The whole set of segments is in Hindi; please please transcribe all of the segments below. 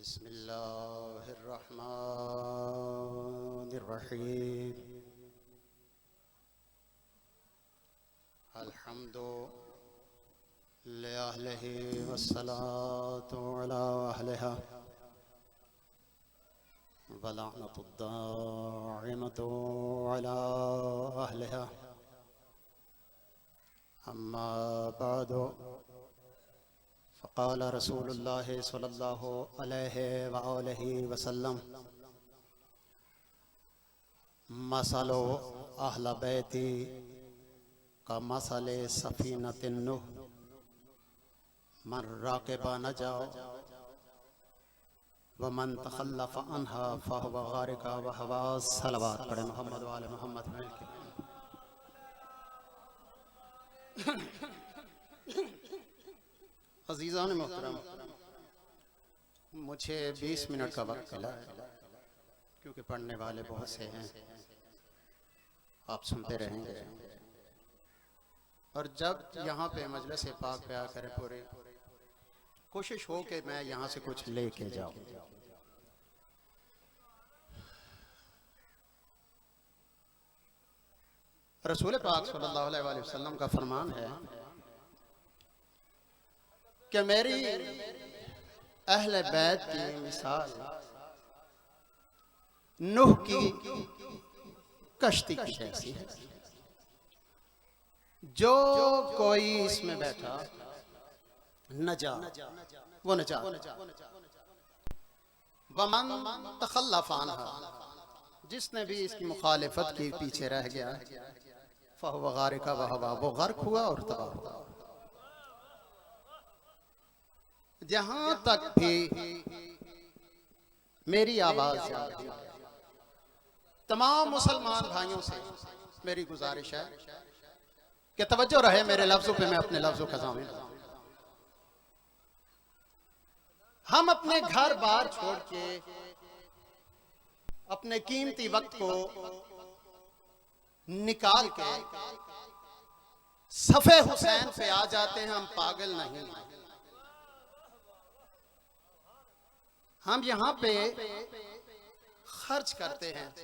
बिस्मिल्लाहिर्रहमानिर्रहीम। अल्हम्दुलिल्लाहि वस्सलातु अला अहलिहा वलअनतुद्दाइमतु अला अहलिहा। अम्मा बअदु फ़क़ाल रसूलुल्लाहि सल्लल्लाहु अलैहि वआलिहि वसल्लम मसलु अहल बैती का मसले सफ़ीनतिन नूह मन राक़िबा नजा व मन तख़ल्लफ़ अन्हा फ़हुव गारिक़ व हवा। सलवात पढ़े मोहम्मद व आले मोहम्मद। अज़ीज़ान मोहतरम, मुझे 20 मिनट का वक्त मिला है क्योंकि पढ़ने वाले बहुत से हैं, आप सुनते रहेंगे। और जब यहाँ पे मजलिस पाक पे आकर पूरे कोशिश हो कि मैं यहाँ से कुछ लेके जाऊँ। रसूल पाक सल्लल्लाहु अलैहि वसल्लम का फरमान है कि मेरी अहले बैत की मिसाल नूह की कश्ती की जैसी है। जो कोई इसमें बैठा नजा वो नजा, वमन तख़ल्लफ़ अन्हा जिसने भी इसकी मुखालिफत की पीछे रह गया फ़हुव गारिक़ व हवा वो गर्क हुआ और तबाह हुआ। जहां तक भी मेरी आवाज तमाम मुसलमान भाइयों से मेरी गुजारिश है कि तवज्जो रहे मेरे लफ्जों पे, मैं अपने लफ्जों का ज़ामिन। हम अपने घर बार छोड़ के अपने कीमती वक्त को निकाल के सफ़े हुसैन पे आ जाते हैं। हम पागल नहीं, हम यहाँ पे खर्च करते हैं,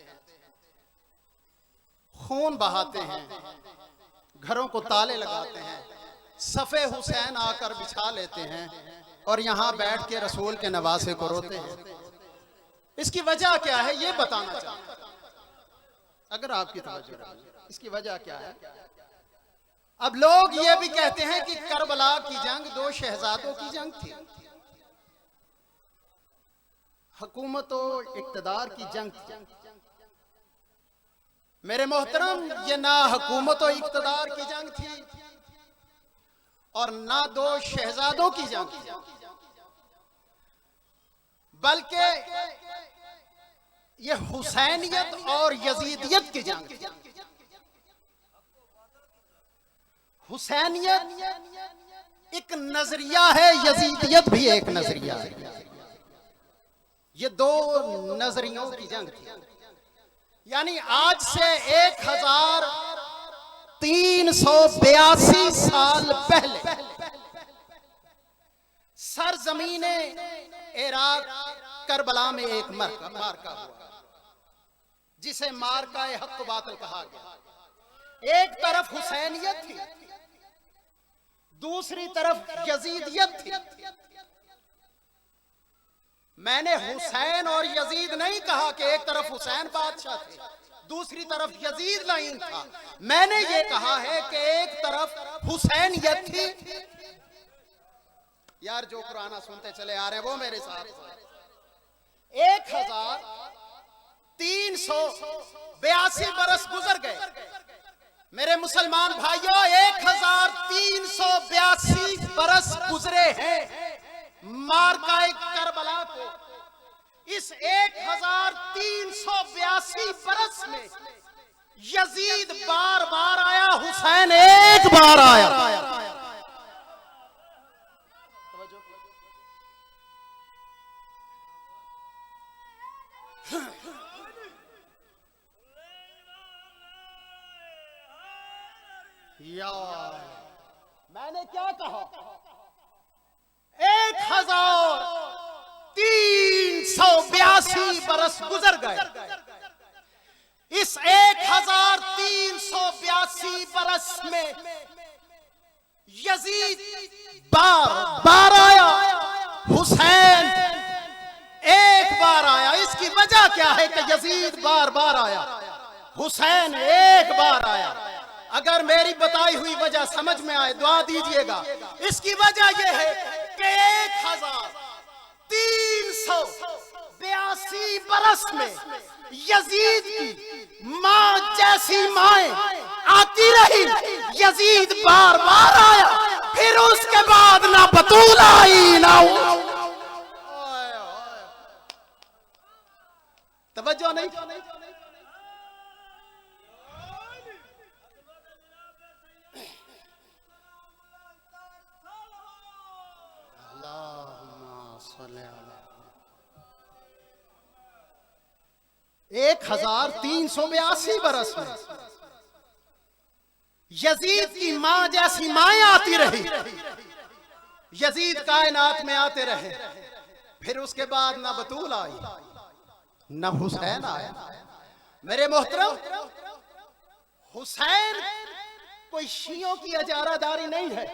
खून बहाते हैं, घरों को ताले लगाते हैं, सफ़े हुसैन आकर बिछा लेते हैं और यहाँ बैठ के रसूल के नवासे को रोते हैं। इसकी वजह क्या है ये बताना चाहता हूं, अगर आपकी तवज्जो रहे। इसकी वजह क्या है? अब लोग ये भी कहते हैं कि करबला की जंग दो शहजादों की जंग थी, हुकूमत और इक़्तिदार की जंग थी। मेरे मोहतरम, ये ना हुकूमत और इक़्तिदार की जंग थी और ना दो शहजादों की जंग थी, बल्कि ये हुसैनियत और यजीदियत की जंग थी। हुसैनियत एक नजरिया है, यजीदियत भी एक नजरिया है। ये दो नजरियों की जंग थी। यानी आज से 1382 साल पहले सरजमीने इराक करबला में एक मार्का हुआ जिसे मार्का ए हक बातिल कहा गया। एक तरफ हुसैनियत थी, दूसरी तरफ यजीदियत थी। मैंने हुसैन और यजीद नहीं कहा कि एक तरफ हुसैन बादशाह थे दूसरी तरफ यजीद लाइन था। मैंने ये कहा है कि एक तरफ हुसैनियत थी। यार जो कुराना सुनते चले आ रहे हैं वो मेरे साथ। 1382 बरस गुजर गए मेरे मुसलमान भाइयों, 1382 बरस गुजरे हैं मार्काए करबला को। इस 1382 बरस में यजीद बार बार आया, हुसैन एक बार आया। यार मैंने क्या कहा? 1382 बरस गुजर गए। इस 1382 बरस में यजीद बार बार आया, हुसैन एक बार आया। इसकी वजह क्या है कि यजीद बार बार आया, हुसैन एक बार आया? अगर मेरी बताई हुई वजह समझ में आए दुआ दीजिएगा। इसकी वजह यह है कि 1382 बरस में यजीद की मां जैसी माएं आती रही, यजीद बार बार आया, फिर उसके बाद ना बतूल आई ना तवज्जो नहीं। अल्लाहुम्मा सल्ली अला 1382 बरस में यजीद की मां जैसी माएं आती रही, यजीद कायनात में आते रहे, फिर उसके बाद ना बतूल आई ना हुसैन आया। मेरे मोहतरम, हुसैन कोई शियों की अजारादारी नहीं है।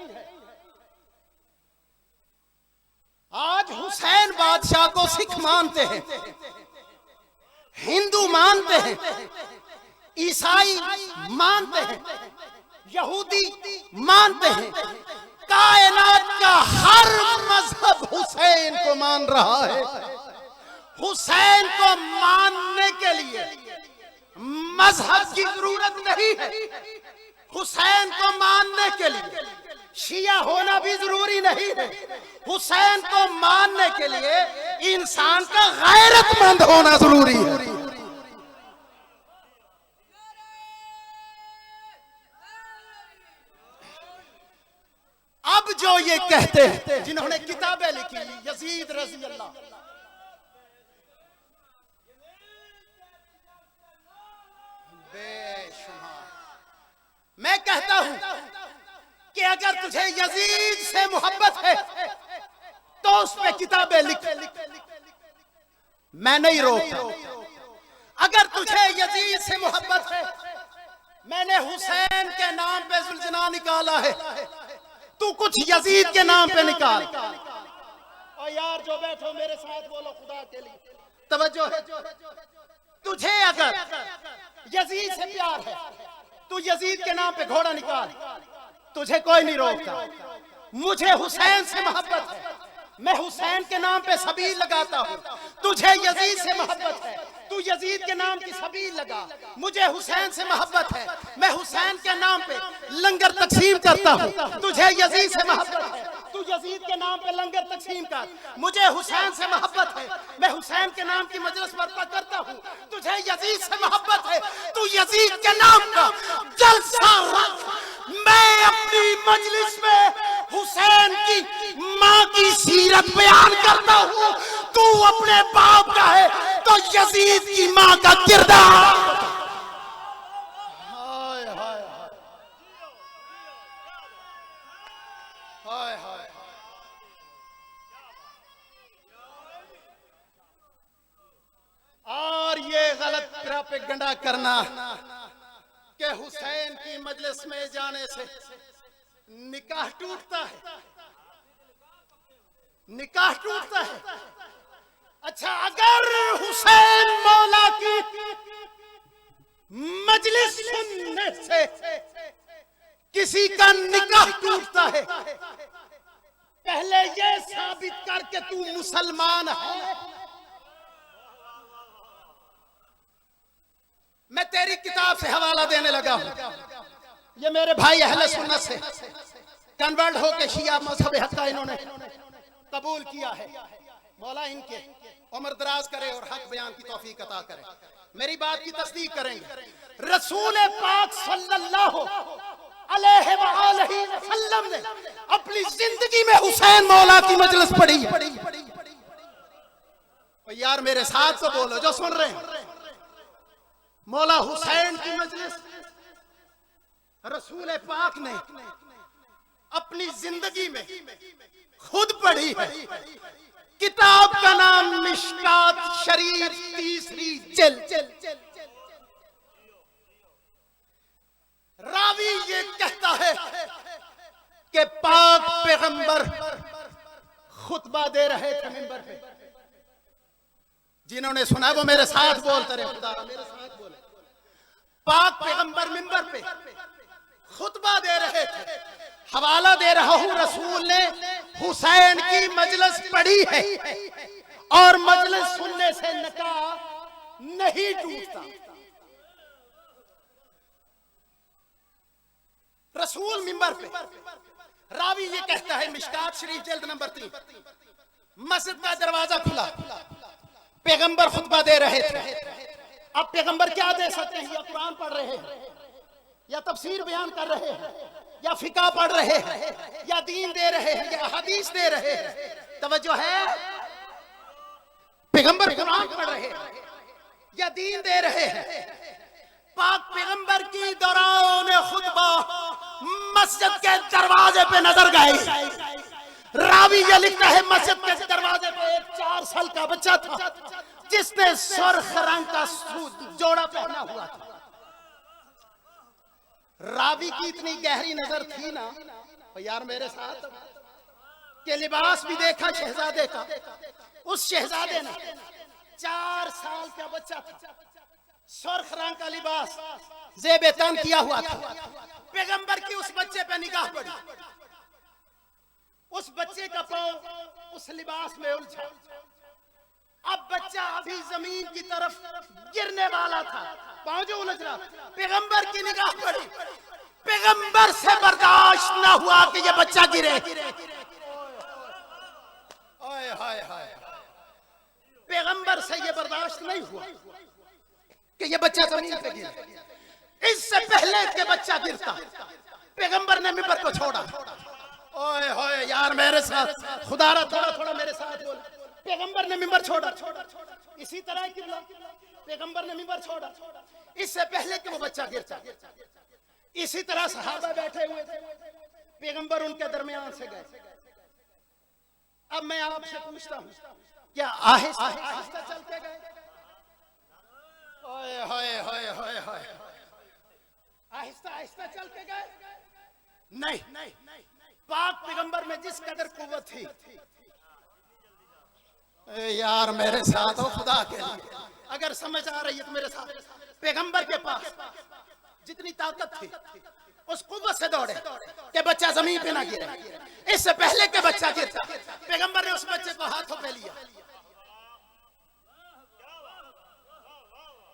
आज हुसैन बादशाह को सिख मानते हैं, हिंदू मानते हैं, ईसाई मानते हैं, यहूदी मानते हैं, कायनात का हर मजहब हुसैन को मान रहा है। हुसैन को मानने के लिए मजहब की जरूरत नहीं है। हुसैन को मानने के लिए शिया होना भी जरूरी नहीं है। हुसैन को मानने के लिए इंसान का गैरतमंद होना जरूरी है। अब जो ये कहते हैं, जिन्होंने किताबें लिखी यजीद रजी अल्लाह, बेशुमार, मैं कहता हूं कि अगर तुझे यजीद से मोहब्बत है तो उस पे किताबें लिख, मैं नहीं रोकता। अगर तुझे यजीद से मोहब्बत है, मैंने हुसैन के नाम पे जुल्जना निकाला है, तू कुछ यजीद के नाम पे निकाल। और यार जो बैठो मेरे साथ बोलो खुदा के लिए तवज्जो है। तुझे अगर यजीद से प्यार है, तू यजीद के नाम पे घोड़ा निकाल, तुझे कोई नहीं रोकता। मुझे हुसैन से मोहब्बत है, मैं हुसैन के नाम पे सबील लगाता हूँ। तुझे यजीद से मोहब्बत है, तू यजीद के नाम की सबील लगा। मुझे हुसैन से मोहब्बत है, मैं हुसैन के नाम पे लंगर तकसीम करता हूँ। तुझे यजीद से मोहब्बत है, तू यजीद के नाम पे लंगर तकसीम कर। मुझे हुसैन से मोहब्बत है, मैं हुसैन के नाम की मजलिस बर्पा करता हूँ। तुझे यजीद से मोहब्बत है, तू यजीद के नाम का जलसा रख। मैं अपनी मजलिस में हुसैन की माँ की सीरत बयान करता हूँ, तू अपने बाप का है तो यजीद की माँ का किरदार। हाय हाय हाय हाय। और ये गलत प्रोपेगेंडा करना कि हुसैन की मजलिस में जाने से निकाह टूटता है, निकाह टूटता है। अच्छा, अगर हुसैन मौला की मजलिस सुनने से किसी का निकाह टूटता है, पहले ये साबित कर कि तू मुसलमान है। मैं तेरी किताब से हवाला देने लगा हूं। ये मेरे भाई अहले सुन्नत से कन्वर्ट होके शिया मजहब हक का इन्होंने कबूल किया है। मौला इनके उम्र दराज करे और हक बयान की तौफीक अता करे। मेरी बात की तस्दीक करेंगे। रसूल पाक सल्लल्लाहु अलैहि वसल्लम ने अपनी जिंदगी में हुसैन मौला की मजलिस पढ़ी है। यार मेरे साथ तो बोलो जो सुन रहे हैं। मौला हुसैन की मजलिस रसूल पाक ने अपनी जिंदगी में खुद पढ़ी है। किताब का नाम मिशकात शरीफ तीसरी जिल्द। रावी ये कहता है कि पाक पैगंबर खुतबा दे रहे थे मिंबर पे। जिन्होंने सुना वो मेरे साथ बोलते रहे, खुदा मेरे साथ बोले। पाक पैगंबर मिंबर पे खुतबा दे रहे थे। हवाला दे रहा हूं, रसूल ने हुसैन की मजलिस पढ़ी है और मजलिस सुनने से निकाह नहीं टूटता। रसूल मिंबर पे, रावी ये कहता है मिशकात शरीफ जिल्द नंबर 3, मस्जिद का दरवाजा खुला, पैगंबर खुतबा दे रहे थे। अब पैगंबर क्या दे सकते हैं? या कुरान पढ़ रहे हैं, या तफसीर बयान कर रहे हैं, या फिका पढ़ रहे हैं, या दीन दे रहे हैं, या हदीस दे रहे हैं। तवज्जो है, पैगंबर कुरान पढ़ रहे हैं या दीन दे रहे हैं। पाक पैगंबर की दौरान खुतबा मस्जिद के दरवाजे पे नजर गई। रावी ये लिखता है मस्जिद के दरवाजे पे एक 4 साल का बच्चा था जिसने सुर्ख रंग का जोड़ा पहना हुआ था। रावी की इतनी गहरी नजर थी ना यार मेरे साथ, के लिबास भी देखा शहजादे का। उस शहजादे ने 4 साल का बच्चा था, सुर्ख रंग का लिबास ज़ेबे तन किया हुआ था। पैगंबर की उस बच्चे पे निगाह पड़ी, उस बच्चे का पांव उस लिबास में उलझा। अब बच्चा अभी जमीन की तरफ गिरने वाला था, पांव जो उलझ रहा। पैगंबर की निगाह पड़ी, पैगंबर से बर्दाश्त न हुआ कि ये बच्चा गिरे। हाय हाय हाय, पैगंबर से ये बर्दाश्त नहीं हुआ कि ये बच्चा जमीन पे गिरे। इससे पहले कि बच्चा गिरता पैगंबर ने मिंबर को छोड़ा। ओए होए यार मेरे साथ, खुदारा थोड़ा थोड़ा मेरे साथ बोल। पैगंबर ने मिंबर छोड़ा, इसी तरह किबला पैगंबर ने मिंबर छोड़ा इससे पहले कि वो बच्चा गिरता। इसी तरह सहाबा बैठे हुए थे, पैगंबर उनके दरमियान से गए। अब मैं आपसे पूछता हूँ, क्या आहिस्ता आहिस्ता चलते गए? ओए होए होए होए होए, आहिस्ता आहिस्ता चलते गए? नहीं, पाक पैगंबर में जिस कदर कुव्वत थी यार मेरे साथ हो, खुदा के लिए अगर समझ आ रही है तो मेरे साथ। पैगंबर के पास जितनी ताकत थी उस कुव्वत से दौड़े कि बच्चा जमीन पे ना गिरे। इससे पहले कि बच्चा गिरता पैगंबर ने उस बच्चे को हाथों पे लिया।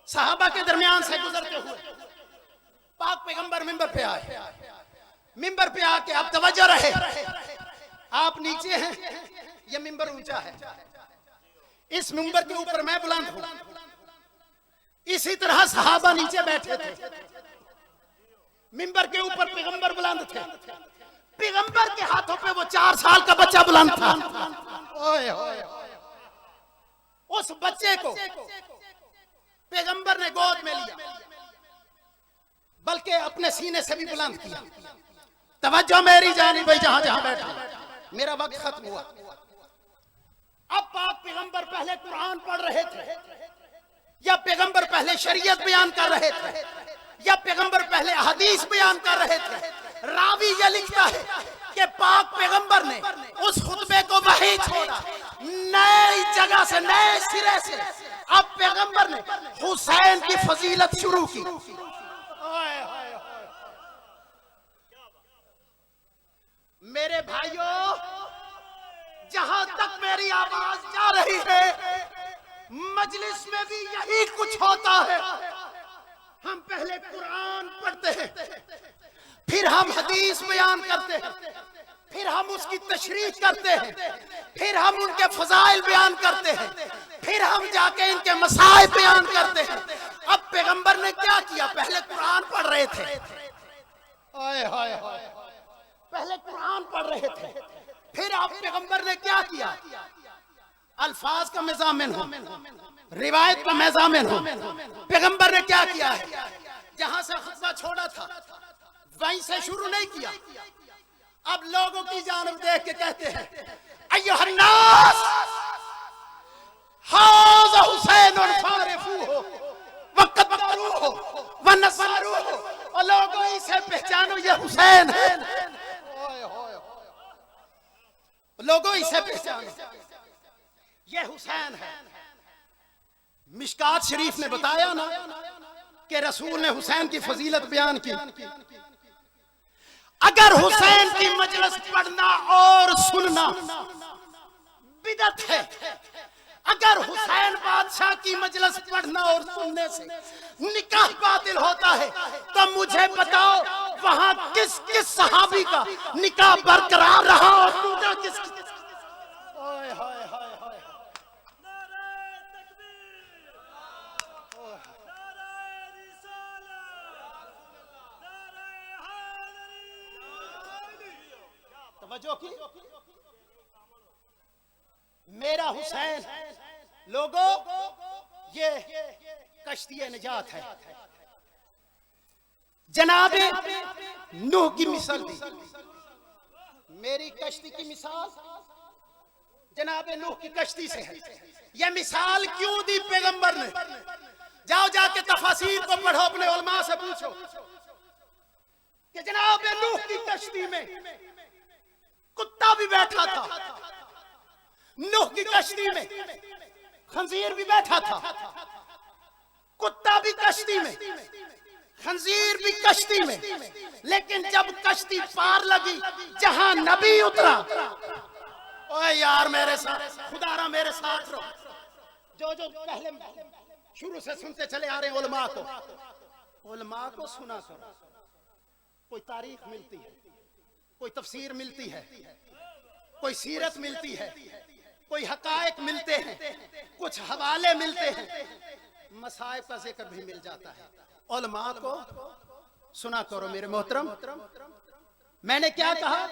सहाबा के दरमियान से गुजरते हुए पाक पैगंबर मिंबर पे आए। मिंबर पे आके आप तवज्जो रहे, आप नीचे हैं, ये मिंबर ऊंचा है, इस मिंबर के ऊपर मैं बुलंद हूं। इसी तरह सहाबा नीचे बैठे थे, मिंबर के ऊपर पैगंबर बुलंद थे। पैगंबर के हाथों पे वो 4 साल का बच्चा बुलंद था। ओए ओए, उस बच्चे को पैगंबर ने गोद में लिया, बल्कि अपने सीने से भी बुलंद किया। तवज्जो मेरी जानी भाई, जहां जहां बैठा, मेरा वक्त खत्म हुआ। अब पाक पैगंबर पहले कुरान पढ़ रहे थे, या पैगंबर पहले शरीयत बयान कर रहे थे, या पैगंबर पहले हदीस बयान कर रहे थे। रावी ये लिखता है कि पाक पैगंबर ने उस खुतबे को वही छोड़ा, नई जगह से, नए सिरे से अब पैगंबर ने हुसैन की फजीलत शुरू की। मेरे भाइयों, जहां तक मेरी आवाज जा रही है, मजलिस में भी यही कुछ होता है। हम पहले कुरान पढ़ते हैं, फिर हम हदीस बयान करते हैं, फिर हम उसकी तशरीह करते हैं, फिर हम उनके फजाइल बयान करते हैं, फिर हम जाके इनके मसाइल बयान करते हैं। अब पैगंबर ने क्या किया? पहले कुरान पढ़ रहे थे, ओए होए होए, पहले कुरान पढ़ रहे थे, फिर आप पैगंबर ने क्या किया? अल्फाज का मेज़ामिन हो, रिवायत का मेज़ामिन हो। पैगंबर ने क्या किया है? जहां से खुतबा छोड़ा था वहीं से शुरू नहीं किया। अब लोगों की जानब देख के कहते हैं, अय्युहन्नास लोगों इसे पहचाने, ये हुसैन है। मिशकात शरीफ ने बताया ना कि रसूल ने हुसैन की फजीलत बयान की। अगर हुसैन की मजलिस पढ़ना और सुनना बिदअत है, अगर हुसैन बादशाह की मजलिस पढ़ना और सुनने से निकाह बातिल होता है, तो मुझे बताओ वहां किस किस सहाबी का निकाह बरकरार रहा और टूटा किस? ओए हाय हाय हाय, तवज्जो की। मेरा हुसैन लोगों ये कश्ती निजात है। जनाबे नूह की मिसाल दी, मेरी कश्ती की मिसाल जनाबे नूह की कश्ती से है। यह मिसाल क्यों दी पैगंबर ने? जाओ जाके तफसीर को पढ़ो, अपने उलमा से पूछो कि जनाबे नूह की कश्ती में कुत्ता भी बैठा था, नूह की कश्ती में खंजीर भी बैठा था, कुत्ता भी कश्ती में, खंजीर भी कश्ती में। लेकिन जब कश्ती पार लगी जहां नबी उतरा, ओए यार मेरे साथ, खुदारा मेरे साथ रहो, जो जो पहले शुरू से सुनते चले आ रहे हैं उलमा को सुना करो। कोई तारीख मिलती है, कोई तफसीर मिलती है, कोई सीरत मिलती है, कोई हकायक मिलते हैं, कुछ हवाले मिलते हैं, मसाइब का जिक्र भी मिल जाता है। उलमा को सुना करो मेरे मोहतरम। मैंने क्या कहा?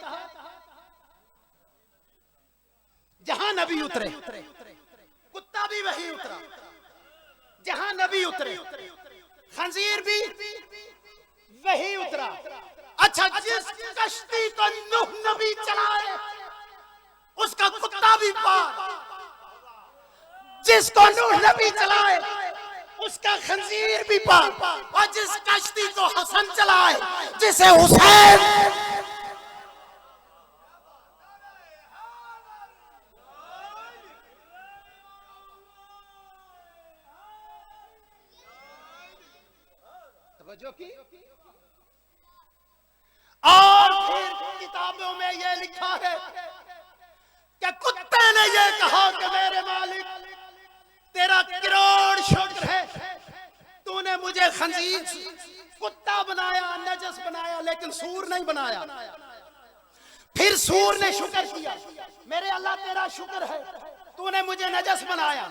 जहां नबी उतरे कुत्ता भी वही उतरा, जहां नबी उतरे खंजीर भी वही उतरा। अच्छा, जिस कश्ती को नूह नबी चलाए उसका कुत्ता भी पार, जिसको नूह नबी चलाए उसका खंजीर भी पार, और जिस कश्ती को हसन चलाए, जिसे हुसैन तवज्जो की। और फिर किताबों में यह लिखा है कि कुत्ते ने यह कहा कि मेरे मालिक तेरा करोड़ शुक्र है, तूने मुझे खंजीर कुत्ता बनाया, नजस बनाया, लेकिन सूर नहीं बनाया। फिर सूर ने शुक्र किया, मेरे अल्लाह तेरा शुक्र है, तूने मुझे नजस बनाया,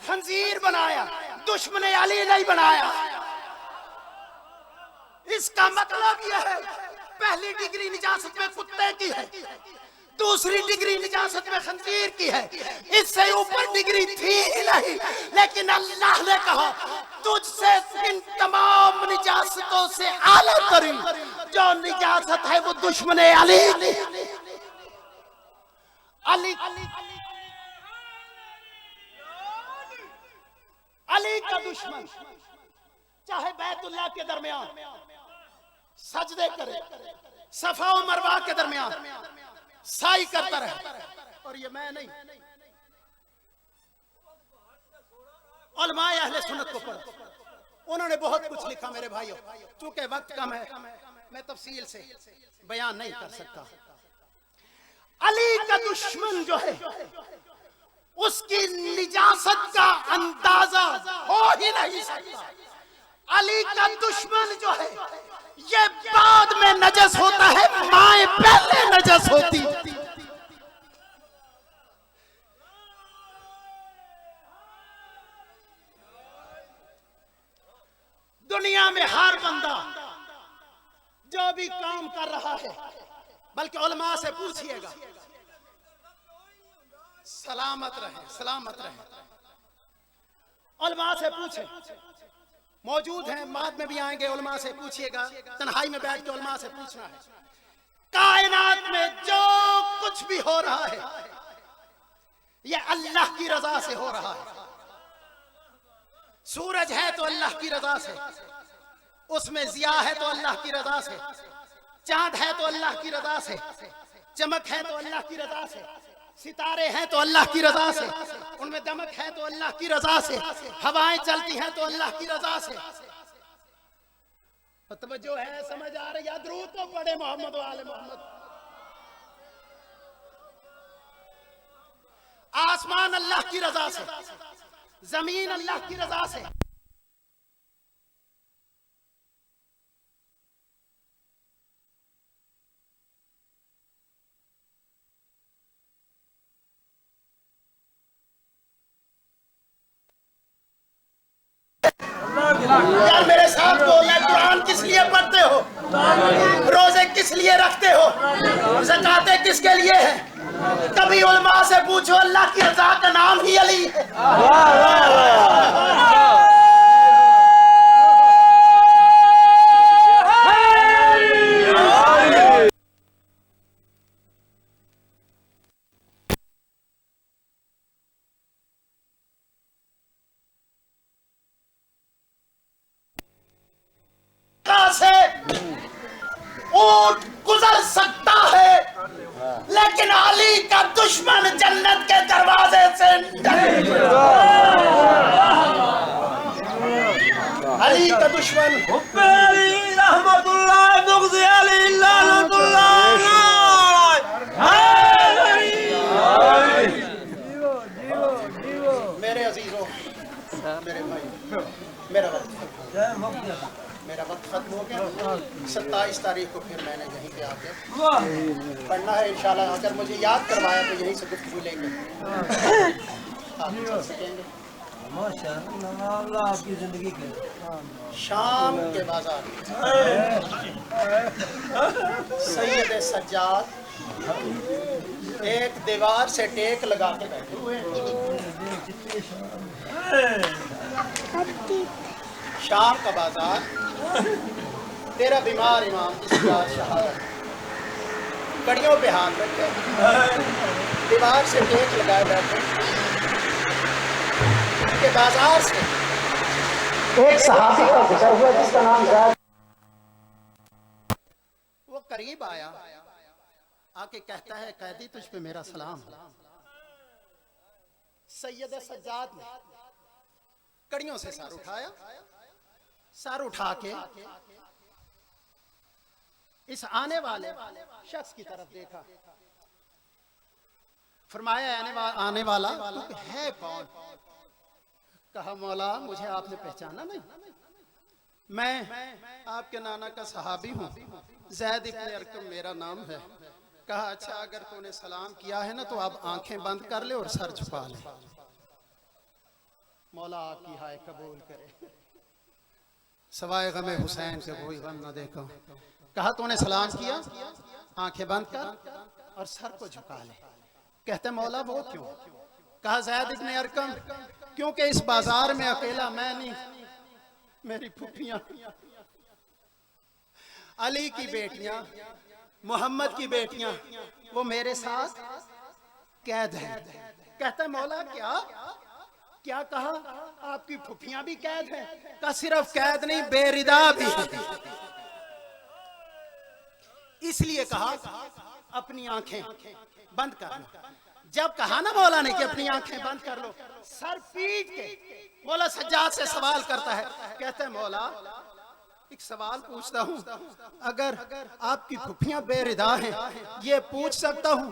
खंजीर बनाया, दुश्मन अली नहीं बनाया। इसका मतलब यह है पहली डिग्री निजासत में कुत्ते की है, दूसरी डिग्री निजासत में खंजीर की है, इससे ऊपर डिग्री थी ही नहीं। लेकिन अल्लाह ने कहा तुझसे इन तमाम निजासतों से आला तरीन जो निजासत है वो दुश्मन अली अली का दुश्मन चाहे बैतुल्लाह के दरमियान सजदे करे, सफा और मरवा के दरमियान साई करता रहे। और ये मैं नहीं, उलमाए अहले सुन्नत को पढ़ो, उन्होंने बहुत कुछ लिखा मेरे भाइयों। चूंकि वक्त कम है मैं तफसील से बयान नहीं कर सकता। अली का दुश्मन जो है उसकी निजासत का अंदाजा हो ही नहीं सकता। अली का दुश्मन जो है ये बाद में नजस होता है, माए पहले नजस होती। दुनिया में हर बंदा जो भी काम कर रहा है, बल्कि उलमा से पूछिएगा, सलामत रहे, सलामत रहे। उलमा से पूछे, मौजूद हैं, बाद में भी आएंगे, उलमा से पूछिएगा, तन्हाई में बैठ के उलमा से पूछना है। कायनात में जो कुछ भी हो रहा है ये अल्लाह की रजा से हो रहा है। सूरज है तो अल्लाह की रजा से, उसमें जिया है तो अल्लाह की रजा से, चांद है तो अल्लाह की रजा से, चमक है तो अल्लाह की रजा से, सितारे हैं तो अल्लाह की रजा से, उनमें दमक है तो अल्लाह की रजा से, हवाएं चलती हैं तो अल्लाह की रजा से। तवज्जो है, समझ आ रही है? दुरूद तो पढ़े मोहम्मद वाले मोहम्मद। आसमान अल्लाह की रजा से, जमीन अल्लाह की रजा से। यार मेरे साथ बोलना, कुरान किस लिए पढ़ते हो, रोजे किस लिए रखते हो, ज़कातें किसके लिए है? कभी उलमा से पूछो, अल्लाह की रजा का नाम ही अली है। से ऊंट गुजर सकता है, लेकिन अली का दुश्मन जन्नत के दरवाजे से अली का दुश्मन मेरे अजीजों, मेरे भाई, मेरा वक्त खत्म हो गया। 27 तारीख को फिर मैंने यहीं पे आके पढ़ना है इंशाल्लाह। अगर मुझे याद करवाया तो यहीं से गुफ्तगू लेंगे, आप चल सकेंगे। माशाअल्लाह, आपकी जिंदगी के शाम के बाजार सैयद सज्जाद एक दीवार से टेक लगा के बैठे हुए हैं। शाम का बाजार, तेरा बीमार इमाम इसका शहादत, कड़ियों पे हाथ रखे, दीवार से टेक लगाए बैठे। के बाजार से एक सहाबी का गुजर हुआ जिसका नाम ज़ैद। वो करीब आया, आके कहता है, कैदी तुझ पे मेरा सलाम। सैयद सज्जाद ने कड़ियों से सर उठाया, सर उठा के इस आने वाले शख्स की तरफ देखा, फरमाया आने वाला है कौन? कहा, मौला मुझे आपने पहचाना नहीं, मैं आपके नाना का सहाबी हूँ, ज़ैद इब्न अरकम मेरा नाम है। कहा, अच्छा अगर तूने सलाम किया है ना तो आप आंखें बंद कर ले और सर झुका ले, मौला आपकी हाय कबूल करे, सवाए गमे हुसैन के कोई गम न देखो। कहा, तूने सलाम किया, आंखें बंद कर और सर को झुका ले। कहते, मौला वो क्यों? कहा, ज़ैद इब्न अरकम, क्योंकि इस बाजार में अकेला मैं नहीं, मेरी फुफियां, अली की बेटियां, मोहम्मद की बेटियां, वो मेरे साथ कैद है। कहता है, मौला क्या क्या कहा? आपकी फुफियां भी कैद हैं? का सिर्फ कैद नहीं, बेरिदा भी है। इसलिए कहा अपनी आंखें बंद कर लो। जब कहा ना मौला ने कि अपनी आंखें बंद कर लो, सर पीट के मौला सज्जाद से सवाल करता है। कहते हैं, मौला एक सवाल पूछता हूँ, अगर आपकी फुफियां बेरिदा हैं, ये पूछ सकता हूँ,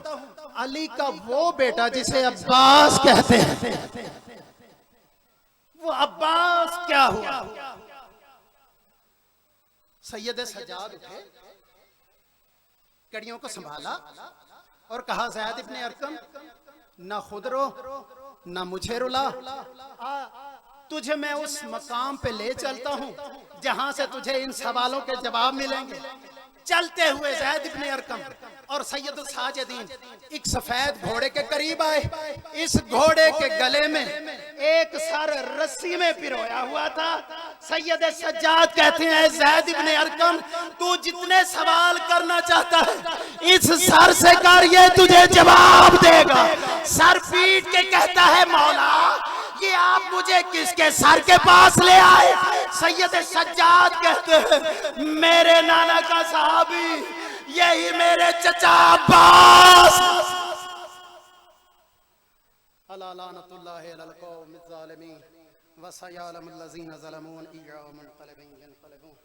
अली का वो बेटा जिसे अब्बास कहते हैं, वो अब्बास क्या हुआ? सैयद सज्जाद उठे, कड़ियों को संभाला और कहा, ज़ैद इब्न अरकम, ना खुद रो ना मुझे रुला, तुझे मैं उस मकाम पे ले चलता हूँ जहां से तुझे इन सवालों के जवाब मिलेंगे। चलते हुए ज़ैद इब्न अरकम और सैयद साजिदीन एक सफेद घोड़े के करीब आए। इस घोड़े के गले में एक सर रस्सी में पिरोया हुआ था। सैयद सज्जाद कहते हैं, ज़ैद इब्न अरकम, तू जितने सवाल करना चाहता है इस सर से कर, ये तुझे जवाब देगा। सर पीट के कहता है, मौला ये आप मुझे किसके सर के पास ले आए? सैयद सज्जाद कहते हैं, मेरे नाना का सहाबी यही मेरे चचा अब्बास। अला लानतुल्लाहि अलल कौमिज़ ज़ालिमीन व सयअलमुल लज़ीना ज़लमू अय्युम मुनक़लिबिन यनक़लिबून।